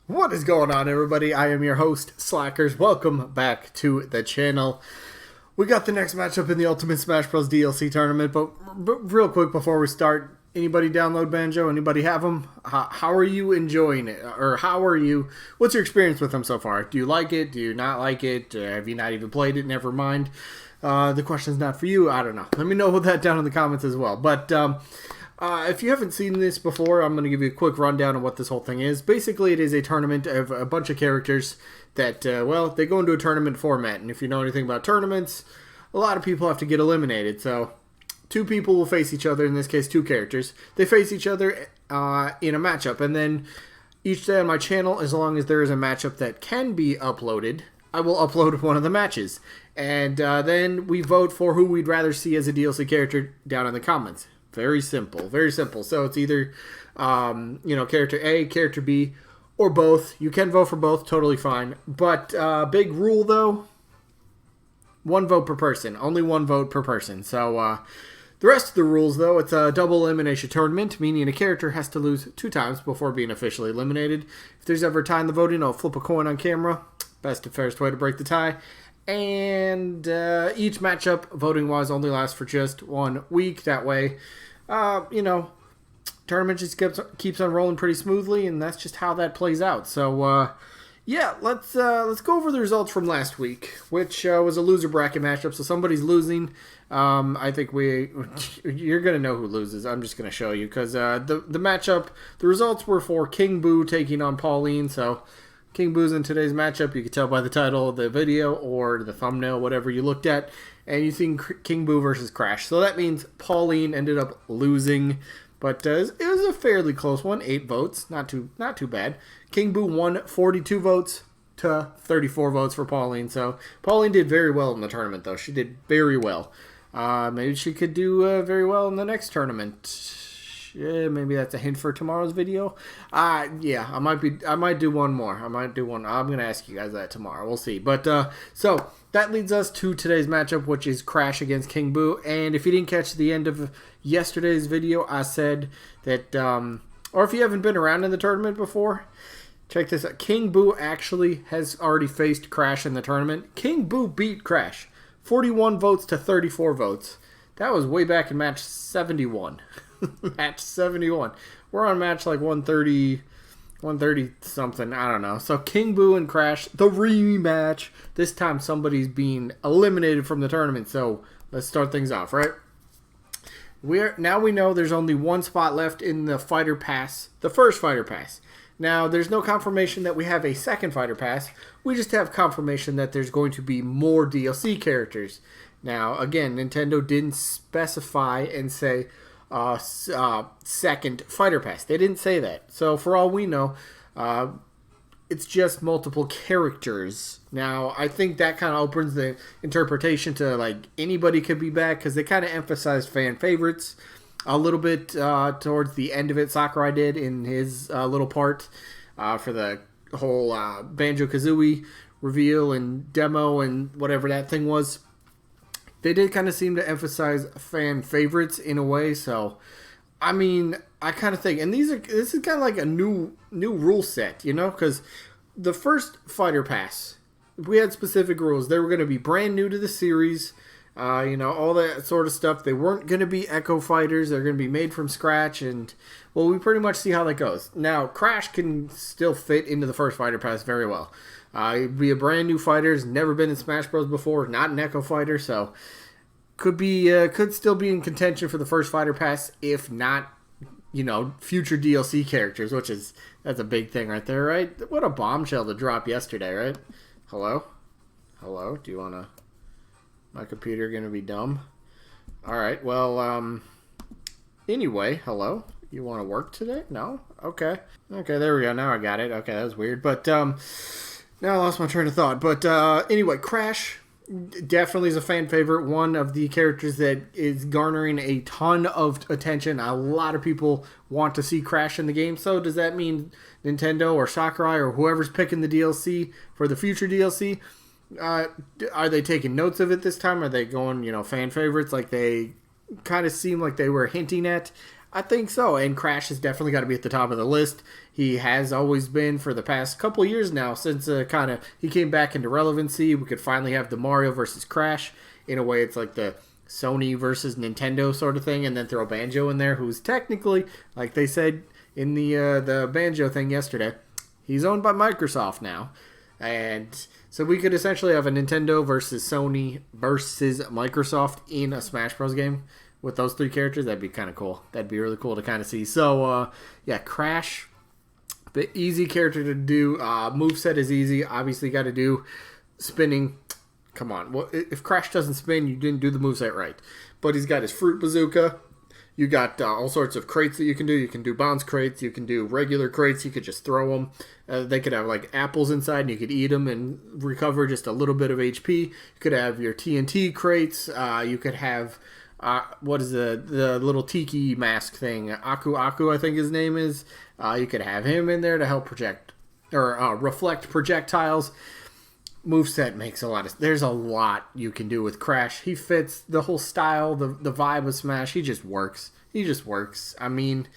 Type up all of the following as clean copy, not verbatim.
What is going on, everybody? I am your host, Slackerz. Welcome back to the channel. We got the next matchup in the Ultimate Smash Bros. DLC tournament, but real quick before we start, anybody download Banjo? Anybody have them? How are you enjoying it? Or what's your experience with them so far? Do you like it? Do you not like it? Have you not even played it? Never mind. The question's not for you. I don't know. Let me know that down in the comments as well. But if you haven't seen this before, I'm going to give you a quick rundown of what this whole thing is. Basically, it is a tournament of a bunch of characters that, they go into a tournament format. And if you know anything about tournaments, a lot of people have to get eliminated. So, two people will face each other, in this case, two characters. They face each other in a matchup. And then each day on my channel, as long as there is a matchup that can be uploaded, I will upload one of the matches. And then we vote for who we'd rather see as a DLC character down in the comments. Very simple, very simple. So it's either, character A, character B, or both. You can vote for both, totally fine. But big rule, though, one vote per person. Only one vote per person. So the rest of the rules, though, it's a double elimination tournament, meaning a character has to lose 2 times before being officially eliminated. If there's ever a tie in the voting, I'll flip a coin on camera. Best and fairest way to break the tie. And each matchup, voting-wise, only lasts for just 1 week. That way, tournament just keeps on rolling pretty smoothly, and that's just how that plays out. So, let's go over the results from last week, which was a loser bracket matchup. So somebody's losing. I think you're gonna know who loses. I'm just gonna show you because the matchup, the results were for King Boo taking on Pauline. So King Boo's in today's matchup. You can tell by the title of the video or the thumbnail, whatever you looked at. And you think King Boo versus Crash. So that means Pauline ended up losing. But it was a fairly close one. 8 votes. Not too bad. King Boo won 42 votes to 34 votes for Pauline. So Pauline did very well in the tournament, though. She did very well. Maybe she could do very well in the next tournament. Yeah, maybe that's a hint for tomorrow's video. I might do one more. I'm gonna ask you guys that tomorrow. We'll see. But so that leads us to today's matchup, which is Crash against King Boo. And if you didn't catch the end of yesterday's video, I said that, or if you haven't been around in the tournament before, check this out. King Boo actually has already faced Crash in the tournament. King Boo beat Crash, 41 votes to 34 votes. That was way back in match 71. Match 71. We're on match like 130 something. I don't know. So King Boo and Crash, the rematch. This time somebody's being eliminated from the tournament. So let's start things off, right? Now we know there's only 1 spot left in the Fighter Pass, the first Fighter Pass. Now, there's no confirmation that we have a second Fighter Pass. We just have confirmation that there's going to be more DLC characters. Now, again, Nintendo didn't specify and say second Fighter Pass. They didn't say that. So, for all we know, it's just multiple characters. Now, I think that kind of opens the interpretation to, like, anybody could be back, because they kind of emphasized fan favorites a little bit towards the end of it. Sakurai did in his little part for the whole Banjo-Kazooie reveal and demo and whatever that thing was. They did kind of seem to emphasize fan favorites in a way. So, I mean, I kind of think, and this is kind of like a new rule set, because the first Fighter Pass, we had specific rules. They were going to be brand new to the series. All that sort of stuff. They weren't going to be Echo Fighters. They're going to be made from scratch. And, well, we pretty much see how that goes. Now, Crash can still fit into the first Fighter Pass very well. He'd be a brand new fighter. He's never been in Smash Bros. Before. Not an Echo Fighter. So, could still be in contention for the first Fighter Pass. If not, future DLC characters. That's a big thing right there, right? What a bombshell to drop yesterday, right? Hello? Do you want to... My computer gonna be dumb. Alright, well, anyway, hello? You want to work today? No? Okay. Okay, there we go. Now I got it. Okay, that was weird. But, now I lost my train of thought. But, anyway, Crash definitely is a fan favorite. One of the characters that is garnering a ton of attention. A lot of people want to see Crash in the game. So, does that mean Nintendo or Sakurai or whoever's picking the DLC for the future DLC... are they taking notes of it this time? Are they going, fan favorites like they kind of seem like they were hinting at? I think so, and Crash has definitely got to be at the top of the list. He has always been for the past couple of years now, since he came back into relevancy. We could finally have the Mario versus Crash. In a way, it's like the Sony versus Nintendo sort of thing, and then throw Banjo in there, who's technically, like they said in the Banjo thing yesterday, he's owned by Microsoft now. And so we could essentially have a Nintendo versus Sony versus Microsoft in a Smash Bros. Game with those three characters. That'd be kind of cool. That'd be really cool to kind of see. So, yeah, Crash, the easy character to do. Moveset is easy. Obviously, got to do spinning. Come on. Well, if Crash doesn't spin, you didn't do the moveset right. But he's got his Fruit Bazooka. You got all sorts of crates that you can do. You can do bounce crates. You can do regular crates. You could just throw them. They could have like apples inside, and you could eat them and recover just a little bit of HP. You could have your TNT crates. You could have what is the little tiki mask thing? Aku, I think his name is. You could have him in there to help project or reflect projectiles. Moveset makes a lot of... There's a lot you can do with Crash. He fits the whole style, the vibe of Smash. He just works. I mean,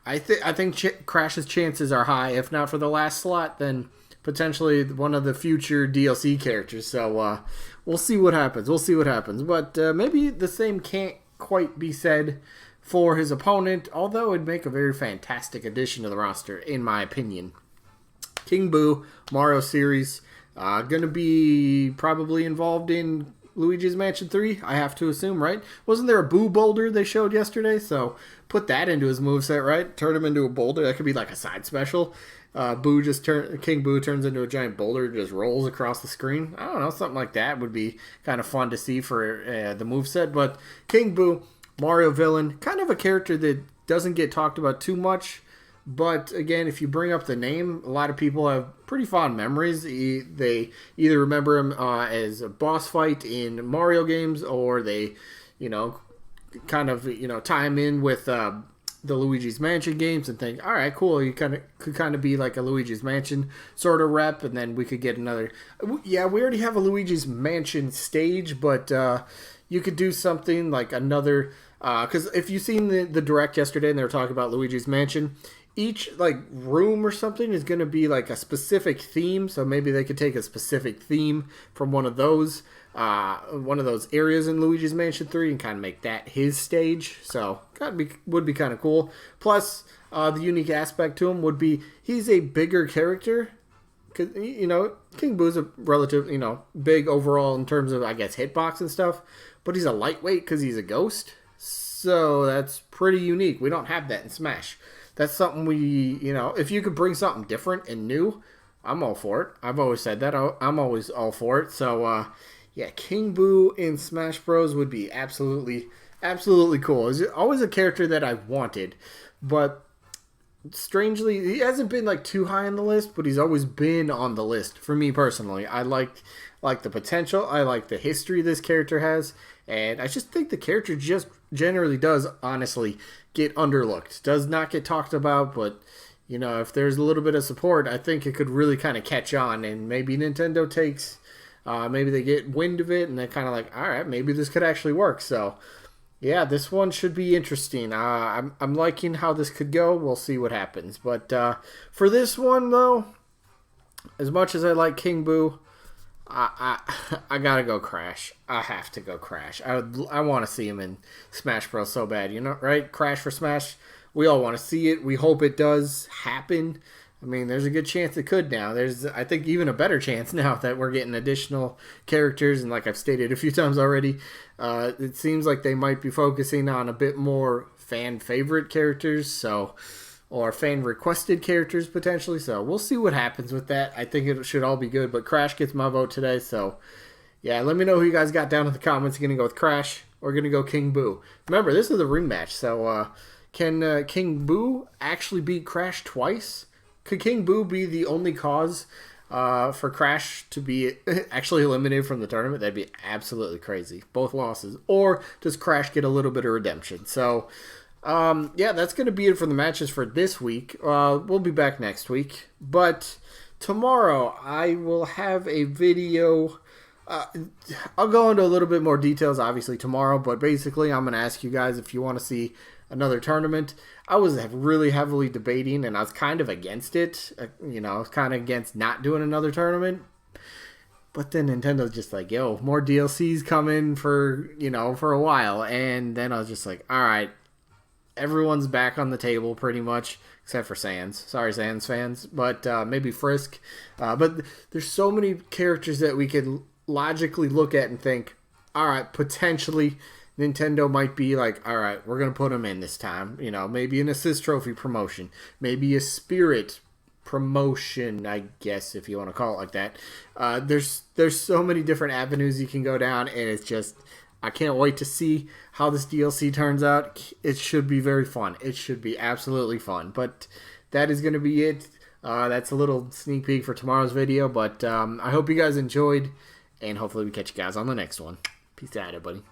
I think Crash's chances are high. If not for the last slot, then potentially one of the future DLC characters. So we'll see what happens. But maybe the same can't quite be said for his opponent, although it'd make a very fantastic addition to the roster, in my opinion. King Boo, Mario series... going to be probably involved in Luigi's Mansion 3, I have to assume, right? Wasn't there a Boo boulder they showed yesterday? So put that into his moveset, right? Turn him into a boulder. That could be like a side special. King Boo turns into a giant boulder, just rolls across the screen. I don't know, something like that would be kind of fun to see for the moveset. But King Boo, Mario villain, kind of a character that doesn't get talked about too much. But again, if you bring up the name, a lot of people have pretty fond memories. They either remember him as a boss fight in Mario games, or they, kind of, tie him in with the Luigi's Mansion games and think, all right, cool, you could be like a Luigi's Mansion sort of rep, and then we could get another. Yeah, we already have a Luigi's Mansion stage, but you could do something like another. Because if you've seen the direct yesterday and they were talking about Luigi's Mansion, each like room or something is going to be like a specific theme. So maybe they could take a specific theme from one of those areas in Luigi's Mansion 3 and kind of make that his stage. So would be kind of cool. Plus, the unique aspect to him would be he's a bigger character. Because, King Boo's a relative, big overall in terms of, I guess, hitbox and stuff. But he's a lightweight because he's a ghost. So that's pretty unique. We don't have that in Smash. That's something if you could bring something different and new, I'm all for it. I've always said that. I'm always all for it. So, yeah, King Boo in Smash Bros. Would be absolutely, absolutely cool. It's always a character that I've wanted. But strangely, he hasn't been like too high on the list, but he's always been on the list for me personally. I like the potential. I like the history this character has. And I just think the character just generally does, honestly, get underlooked. Does not get talked about, but, if there's a little bit of support, I think it could really kind of catch on. And maybe Nintendo takes, maybe they get wind of it, and they're kind of like, all right, maybe this could actually work. So, yeah, this one should be interesting. I'm liking how this could go. We'll see what happens. But for this one, though, as much as I like King Boo, I gotta go Crash. I have to go Crash. I want to see him in Smash Bros. So bad, right? Crash for Smash. We all want to see it. We hope it does happen. I mean, there's a good chance it could now. There's, I think, even a better chance now that we're getting additional characters. And like I've stated a few times already, it seems like they might be focusing on a bit more fan favorite characters. Or fan-requested characters, potentially. So we'll see what happens with that. I think it should all be good. But Crash gets my vote today. So, yeah, let me know who you guys got down in the comments. You're going to go with Crash or going to go King Boo. Remember, this is a rematch. So can King Boo actually beat Crash twice? Could King Boo be the only cause for Crash to be actually eliminated from the tournament? That'd be absolutely crazy. Both losses. Or does Crash get a little bit of redemption? So... yeah, that's going to be it for the matches for this week. We'll be back next week. But tomorrow, I will have a video. I'll go into a little bit more details, obviously, tomorrow. But basically, I'm going to ask you guys if you want to see another tournament. I was really heavily debating, and I was kind of against it. You know, I was kind of against not doing another tournament. But then Nintendo's just like, yo, more DLCs coming for, you know, for a while. And then I was just like, all right, everyone's back on the table pretty much, except for Sans. Sorry, Sans fans. But maybe Frisk. But there's so many characters that we could logically look at and think, all right, potentially Nintendo might be like, all right, we're going to put them in this time. You know, maybe an assist trophy promotion. Maybe a spirit promotion, I guess, if you want to call it like that. There's so many different avenues you can go down, and it's just, I can't wait to see how this DLC turns out. It should be very fun. It should be absolutely fun. But that is going to be it. That's a little sneak peek for tomorrow's video, but I hope you guys enjoyed, and hopefully we catch you guys on the next one. Peace out, everybody.